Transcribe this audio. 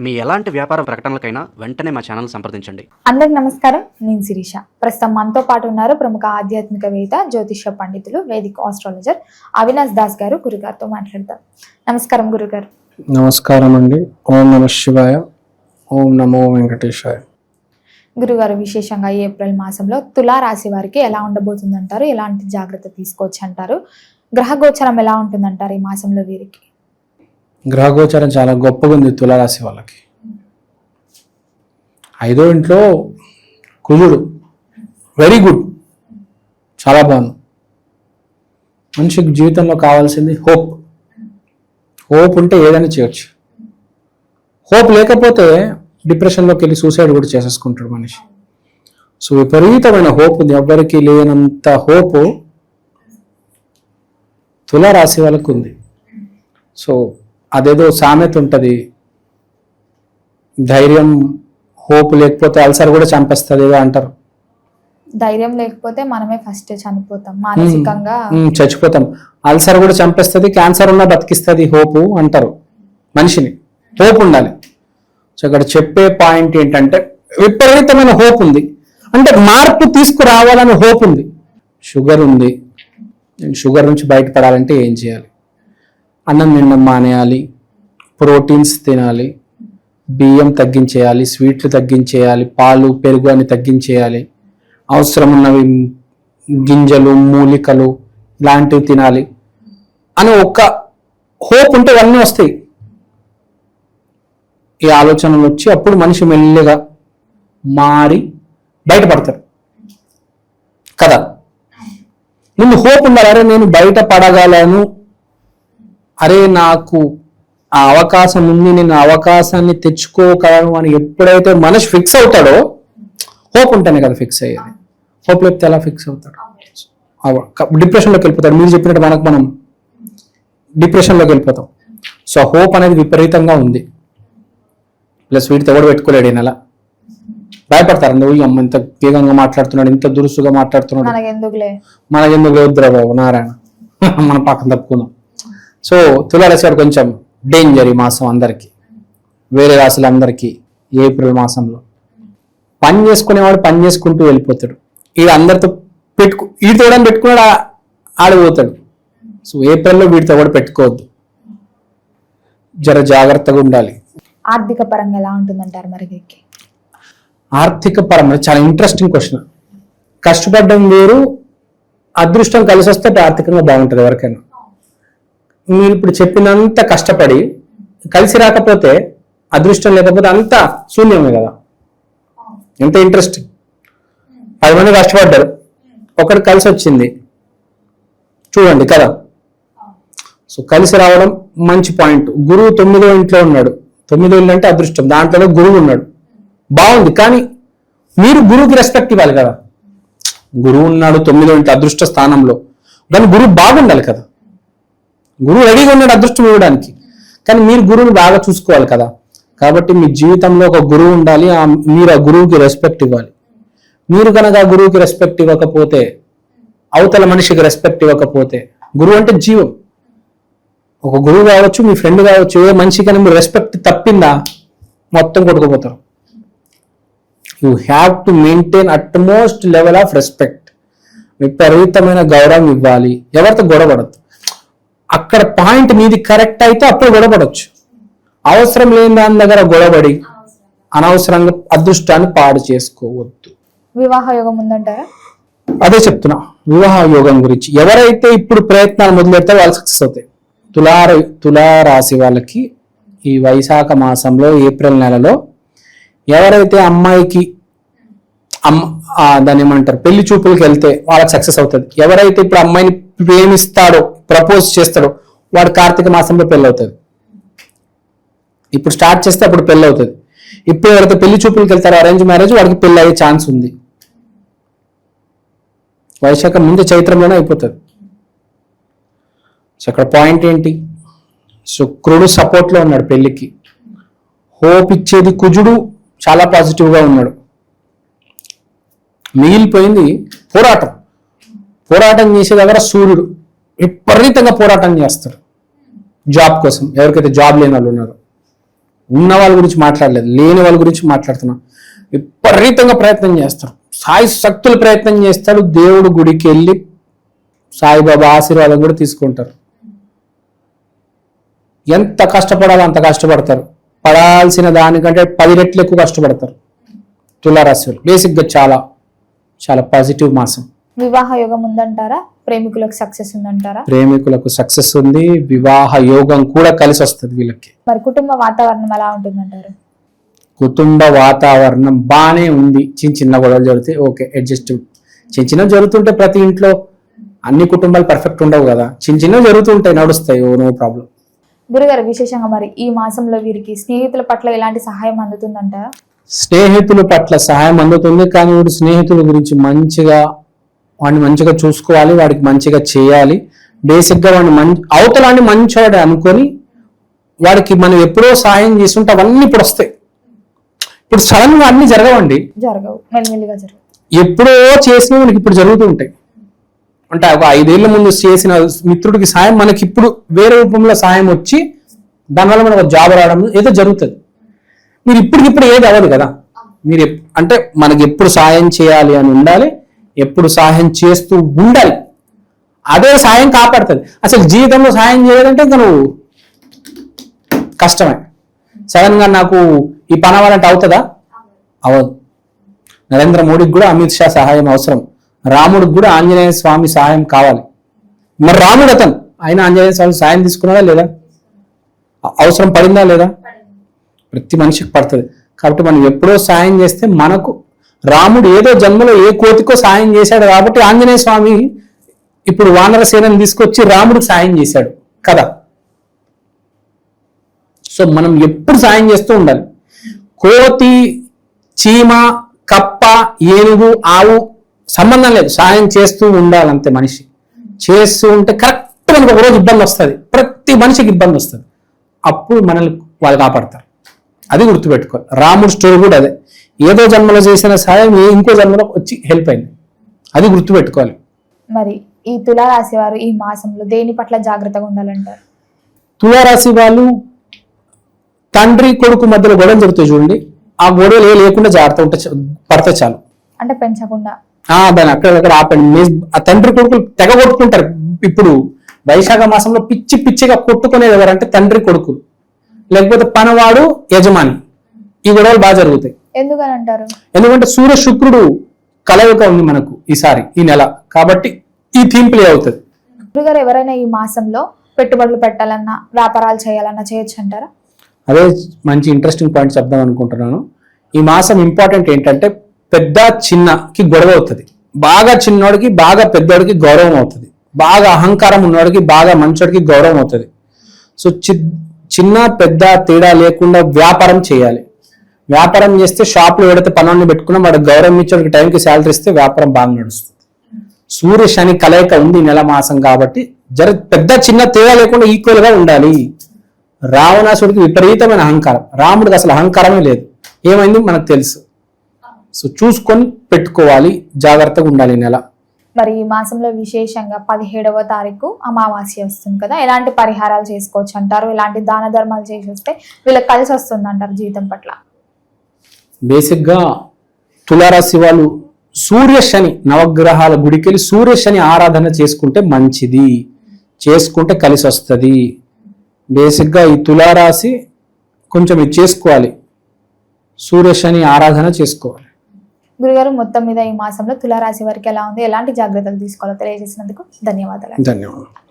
మీ ఎలాంటి వ్యాపార ప్రకటనలకైనా వెంటనే మా ఛానల్ సంప్రదించండి. అందరికి నమస్కారం, నేను శిరీష. ప్రస్తుతం మనతో పాటు ఉన్నారు ప్రముఖ ఆధ్యాత్మికవేత్త, జ్యోతిష పండితులు, వేదిక్ ఆస్ట్రాలజర్ అవినాష్ దాస్ గారు. గురుగారితో మాట్లాడతాం. నమస్కారం గురుగారు. నమస్కారం అండి. ఓం నమ శివాయ, ఓం నమో వెంకటేశాయ. గురుగారు, విశేషంగా ఏప్రిల్ మాసంలో తులా రాశి వారికి ఎలా ఉండబోతుందంటారు? ఎలాంటి జాగ్రత్త తీసుకోవచ్చు అంటారు? గ్రహ గోచరం ఎలా ఉంటుందంటారు ఈ మాసంలో వీరికి? గ్రహగోచారం చాలా గొప్పగా ఉంది తులారాశి వాళ్ళకి. 5వ ఇంట్లో కుజుడు, వెరీ గుడ్, చాలా బాగుంది. మనిషికి జీవితంలో కావాల్సింది హోప్. హోప్ ఉంటే ఏదైనా చేయొచ్చు. హోప్ లేకపోతే డిప్రెషన్లోకి వెళ్ళి సూసైడ్ కూడా చేసేసుకుంటాడు మనిషి. సో విపరీతమైన హోప్ ఉంది. ఎవ్వరికి లేనంత హోప్ తులారాశి వాళ్ళకు ఉంది. సో అదేదో సామెత ఉంటుంది, ధైర్యం హోప్ లేకపోతే అల్సర్ కూడా చంపేస్తుంది ఏదో అంటారు. ధైర్యం లేకపోతే మనమే ఫస్ట్ చనిపోతాం, మానసికంగా చచ్చిపోతాం. అల్సర్ కూడా చంపేస్తుంది, క్యాన్సర్ ఉన్నా బతికిస్తుంది హోప్ అంటారు మనిషిని. హోప్ ఉండాలి. సో ఇక్కడ చెప్పే పాయింట్ ఏంటంటే విపరీతమైన హోప్ ఉంది అంటే మార్పు తీసుకురావాలని హోప్ ఉంది. షుగర్ ఉంది, షుగర్ నుంచి బయటపడాలంటే ఏం చేయాలి? అన్నం తినడం మానేయాలి, ప్రోటీన్స్ తినాలి, బియ్యం తగ్గించేయాలి, స్వీట్లు తగ్గించేయాలి, పాలు పెరుగు అని తగ్గించేయాలి, అవసరం ఉన్నవి గింజలు మూలికలు ఇలాంటివి తినాలి అని ఒక్క హోప్ ఉంటే అన్నీ వస్తాయి. ఈ ఆలోచనలు వచ్చి అప్పుడు మనిషి మెల్లిగా మారి బయటపడతాడు కదా. ముందు హోప్ ఉండాలి. అరే నేను బయట పడగలను, అరే నాకు ఆ అవకాశం ఉంది, నేను అవకాశాన్ని తెచ్చుకోగలను అని ఎప్పుడైతే మనిషి ఫిక్స్ అవుతాడో, హోప్ ఉంటేనే కదా ఫిక్స్ అయ్యేది. హోప్ లేకపోతే ఎలా ఫిక్స్ అవుతాడు? డిప్రెషన్లోకి వెళ్ళిపోతాడు. మీరు చెప్పినట్టు మనం డిప్రెషన్లోకి వెళ్ళిపోతాం. సో హోప్ అనేది విపరీతంగా ఉంది. ప్లస్ వీటితో కూడా పెట్టుకోలేడు. ఈ నెల భయపడతారు. నువ్వు అమ్మ ఇంత వేగంగా మాట్లాడుతున్నాడు, ఇంత దురుసుగా మాట్లాడుతున్నాడు, మనకెందుకు వద్దురా బాబు నారాయణ, మన పక్కన తప్పుకుందాం. సో తులారాశి వాడు కొంచెం డేంజర్ ఈ మాసం అందరికీ, వేరే రాశులందరికీ. ఏప్రిల్ మాసంలో పని చేసుకునేవాడు పని చేసుకుంటూ వెళ్ళిపోతాడు. ఈ అందరితో వీటితో కూడా పెట్టుకున్నాడు, ఆడిపోతాడు. సో ఏప్రిల్లో వీటితో కూడా పెట్టుకోవద్దు, జర జాగ్రత్తగా ఉండాలి. ఆర్థిక పరంగా ఎలా ఉంటుందంటారు మరి? ఆర్థిక పరంగా చాలా ఇంట్రెస్టింగ్ క్వశ్చన్. కష్టపడడం వేరు, అదృష్టం కలిసి వస్తే ఆర్థికంగా బాగుంటుంది ఎవరికైనా. మీరు ఇప్పుడు చెప్పినంత కష్టపడి కలిసి రాకపోతే, అదృష్టం లేకపోతే అంతా శూన్యమే కదా. ఎంత ఇంట్రెస్టింగ్. 10 మంది కష్టపడ్డారు, ఒకటి కలిసి వచ్చింది చూడండి కదా. సో కలిసి రావడం మంచి పాయింట్. గురువు 9వ ఇంట్లో ఉన్నాడు. 9వ ఇల్లు అంటే అదృష్టం, దాంట్లోనే గురువు ఉన్నాడు, బాగుంది. కానీ మీరు గురువుకి రెస్పెక్ట్ ఇవ్వాలి కదా. గురువు ఉన్నాడు 9వ ఇంటి అదృష్ట స్థానంలో, కానీ గురువు బాగుండాలి కదా. గురువు రెడీగా ఉన్నాడు అదృష్టం ఇవ్వడానికి, కానీ మీరు గురువుని బాగా చూసుకోవాలి కదా. కాబట్టి మీ జీవితంలో ఒక గురువు ఉండాలి, మీరు ఆ గురువుకి రెస్పెక్ట్ ఇవ్వాలి. మీరు కనుక ఆ గురువుకి రెస్పెక్ట్ ఇవ్వకపోతే, అవతల మనిషికి రెస్పెక్ట్ ఇవ్వకపోతే, గురువు అంటే జీవం, ఒక గురువు కావచ్చు, మీ ఫ్రెండ్ కావచ్చు, ఏ మనిషికైనా మీరు రెస్పెక్ట్ తప్పిందా మొత్తం కొట్టుకుపోతారు. You have to maintain utmost level of respect. విపరీతమైన గౌరవం ఇవ్వాలి, ఎవరితో గొడవపడద్దు. అక్కడ పాయింట్ మీది కరెక్ట్ అయితే అప్పుడు గొడవపడవచ్చు. అవసరం లేని దాని దగ్గర గొడవపడి అనవసరంగా అదృష్టాన్ని పాడు చేసుకోవద్దు. వివాహ యోగం ఉందంటారా? అదే చెప్తున్నా, వివాహ యోగం గురించి. ఎవరైతే ఇప్పుడు ప్రయత్నాలు మొదలెడితే వాళ్ళు సక్సెస్ అవుతాయి. తులారాశి వాళ్ళకి ఈ వైశాఖ మాసంలో, ఏప్రిల్ నెలలో ఎవరైతే అమ్మాయికి దాన్ని ఏమంటారు, పెళ్లి చూపులకు వెళ్తే వాళ్ళకి సక్సెస్ అవుతుంది. ఎవరైతే ఇప్పుడు అమ్మాయిని ప్రేమిస్తాడో, ప్రపోజ్ చేస్తాడో, వాడు కార్తీక మాసంలో పెళ్ళి అవుతుంది. ఇప్పుడు స్టార్ట్ చేస్తే అప్పుడు పెళ్ళి అవుతుంది. ఇప్పుడు ఎవరైతే పెళ్లి చూపులకు వెళ్తారో, అరేంజ్ మ్యారేజ్, వాడికి పెళ్ళి అయ్యే ఛాన్స్ ఉంది. వైశాఖం ముందు చైత్రంలోనే అయిపోతుంది. సో అక్కడ పాయింట్ ఏంటి? శుక్రుడు సపోర్ట్లో ఉన్నాడు పెళ్లికి. హోప్ ఇచ్చేది కుజుడు చాలా పాజిటివ్గా ఉన్నాడు. మిగిలిపోయింది పోరాటం చేసే దగ్గర సూర్యుడు విపరీతంగా పోరాటం చేస్తాడు జాబ్ కోసం. ఎవరికైతే జాబ్ లేని వాళ్ళు ఉన్నారో ఉన్న వాళ్ళ గురించి మాట్లాడలేదు, లేని వాళ్ళ గురించి మాట్లాడుతున్నాం. విపరీతంగా ప్రయత్నం చేస్తారు, సాయి శక్తులు ప్రయత్నం చేస్తాడు. దేవుడు గుడికి వెళ్ళి సాయిబాబా ఆశీర్వాదం కూడా తీసుకుంటారు. ఎంత కష్టపడాలో అంత కష్టపడతారు, పడాల్సిన దానికంటే 10 రెట్లు ఎక్కువ కష్టపడతారు తులారాశి వాళ్ళు. బేసిక్గా చాలా చాలా పాజిటివ్ మాసం. వివాహ యోగం ఉందంటారా? ప్రేమికులకు సక్సెస్ ఉందంటారా? ప్రేమికులకు సక్సెస్ ఉంది, వివాహ యోగం కూడా కలిసి వస్తుంది వీళ్ళకి. మరి కుటుంబ వాతావరణం ఎలా ఉంటుందంటారు? కుటుంబ వాతావరణం బాగానే ఉంది. చిన్న గొడవలు జరుగుతాయి, ఓకే అడ్జస్ట్. చిన్న జరుగుతుంటే ప్రతి ఇంట్లో అన్ని కుటుంబాలు పర్ఫెక్ట్ ఉండవు కదా, చిన్న జరుగుతుంటాయి, నడుస్తాయి, నో ప్రాబ్లం. గురుగారు, విశేషంగా మరి ఈ మాసంలో వీరికి స్నేహితుల పట్ల ఎలాంటి సహాయం అందుతుందంటారా? స్నేహితుల పట్ల సహాయం అందుతుంది, కానీ వీడు స్నేహితుల గురించి వాడిని మంచిగా చూసుకోవాలి, వాడికి మంచిగా చేయాలి. బేసిక్గా వాడిని అవతలాన్ని మంచివాడు అనుకొని వాడికి మనం ఎప్పుడో సహాయం చేస్తుంటే అవన్నీ ఇప్పుడు వస్తాయి. ఇప్పుడు సడన్ గా అన్ని జరగవండి, జరగవు, మెల్లిమెల్లిగా జరగవు. ఎప్పుడో చేసినా మనకి ఇప్పుడు జరుగుతూ ఉంటాయి. అంటే ఒక 5 ఏళ్ల ముందు చేసిన మిత్రుడికి సాయం మనకి ఇప్పుడు వేరే రూపంలో సాయం వచ్చి దానివల్ల మనకు జాబ్ రావడం ఏదో జరుగుతుంది. మీరు ఇప్పటికిప్పుడు ఏది అవ్వదు కదా. మీరు అంటే మనకి ఎప్పుడు సాయం చేయాలి అని ఉండాలి, ఎప్పుడు సహాయం చేస్తూ ఉండాలి, అదే సాయం కాపాడుతుంది. అసలు జీవితంలో సాయం చేయలేదంటే ఇంకా నువ్వు కష్టమే. సడన్ గా నాకు ఈ పని అవ్వాలంటే అవుతుందా? అవ్వదు. నరేంద్ర మోడీకి కూడా అమిత్ షా సహాయం అవసరం, రాముడికి కూడా ఆంజనేయ స్వామి సహాయం కావాలి. మరి రాముడు అతను ఆయన ఆంజనేయ స్వామి సహాయం తీసుకున్నాడా లేదా? అవసరం పడిందా లేదా? ప్రతి మనిషికి పడుతుంది. కాబట్టి మనం ఎప్పుడో సాయం చేస్తే మనకు రాముడు ఏదో జన్మలో ఏ కోతికో సాయం చేశాడు కాబట్టి ఆంజనేయ స్వామి ఇప్పుడు వానర సేనని తీసుకొచ్చి రాముడికి సాయం చేశాడు కదా. సో మనం ఎప్పుడు సాయం చేస్తూ ఉండాలి. కోతి, చీమ, కప్ప, ఏనుగు, ఆవు సంబంధం లేదు, సాయం చేస్తూ ఉండాలంతే. మనిషి చేస్తూ ఉంటే కరెక్ట్ మనకు ఒకరోజు ఇబ్బంది వస్తుంది, ప్రతి మనిషికి ఇబ్బంది వస్తుంది, అప్పుడు మనల్ని వాళ్ళు కాపాడతారు. అది గుర్తుపెట్టుకోవాలి. రాముడు స్టోరీ కూడా అదే, ఏదో జన్మలో చేసిన సాయం ఇంకో జన్మలో వచ్చి హెల్ప్ అయింది, అది గుర్తుపెట్టుకోవాలి. మరి ఈ తులారాశి వారు ఈ మాసంలో దేని పట్ల జాగ్రత్తగా ఉండాలంటారు? తులారాశి వాళ్ళు తండ్రి కొడుకు మధ్యలో గొడవలు జరుగుతాయి చూడండి, ఆ గొడవలు లేకుండా జాగ్రత్త ఉంటే పడితే చాలు. అంటే పెంచకుండా దాన్ని అక్కడక్కడ ఆపండి. ఆ తండ్రి కొడుకులు తెగ కొట్టుకుంటారు. ఇప్పుడు వైశాఖ మాసంలో పిచ్చిగా కొట్టుకునేది ఎవరంటే తండ్రి కొడుకులు, లేకపోతే పనవాడు యజమాని. ఈ గొడవలు బాగా జరుగుతాయి. ఎందుకని అంటారు? ఎందుకంటే సూర్య శుక్రుడు కలయిక ఉంది మనకు ఈసారి ఈ నెల, కాబట్టి ఈ థీమ్ ప్లే అవుతుంది. గురుగారు, ఎవరైనా ఈ మాసంలో పెట్టుబడులు పెట్టాలన్నా వ్యాపారాలు చేయాలన్నా చేయొచ్చు అంటారా? అదే మంచి ఇంట్రెస్టింగ్ పాయింట్ చెప్దాం అనుకుంటున్నాను. ఈ మాసం ఇంపార్టెంట్ ఏంటంటే పెద్ద చిన్నకి గొడవ అవుతుంది, బాగా చిన్నోడికి బాగా పెద్దోడికి గౌరవం అవుతుంది, బాగా అహంకారం ఉన్నోడికి బాగా మంచోడికి గౌరవం అవుతుంది. సో చిన్న పెద్ద తేడా లేకుండా వ్యాపారం చేయాలి. వ్యాపారం చేస్తే షాప్లో పెడితే పనుల్ని పెట్టుకున్నా వాడికి గౌరవం ఇచ్చేవాడికి టైంకి శాలరీ ఇస్తే వ్యాపారం బాగా నడుస్తుంది. సూర్య శని కలయిక ఉంది నెల మాసం కాబట్టి పెద్ద చిన్న తేడా లేకుండా ఈక్వల్ గా ఉండాలి. రావణాసుడికి విపరీతమైన అహంకారం, రాముడికి అసలు అహంకారమే లేదు. ఏమైంది మనకు తెలుసు. సో చూసుకొని పెట్టుకోవాలి, జాగ్రత్తగా ఉండాలి ఈ నెల. మరి ఈ మాసంలో విశేషంగా 17వ తారీఖు అమావాస్య వస్తుంది కదా, ఎలాంటి పరిహారాలు చేసుకోవచ్చు అంటారు? ఎలాంటి దాన ధర్మాలు చేసి వస్తే వీళ్ళకి కలిసి వస్తుంది అంటారు జీవితం పట్ల? బేసిక్గా తులారాశి వాళ్ళు సూర్య శని నవగ్రహాల గుడికి వెళ్ళి సూర్య శని ఆరాధన చేసుకుంటే మంచిది, చేసుకుంటే కలిసి వస్తుంది. బేసిక్గా ఈ తులారాశి కొంచెం ఇది చేసుకోవాలి, సూర్య శని ఆరాధన చేసుకోవాలి. గురుగారు, మొత్తం మీద ఈ మాసంలో తులారాశి వారికి ఎలా ఉంది, ఎలాంటి జాగ్రత్తలు తీసుకోవాలో తెలియజేసినందుకు ధన్యవాదాలు. ధన్యవాదాలు.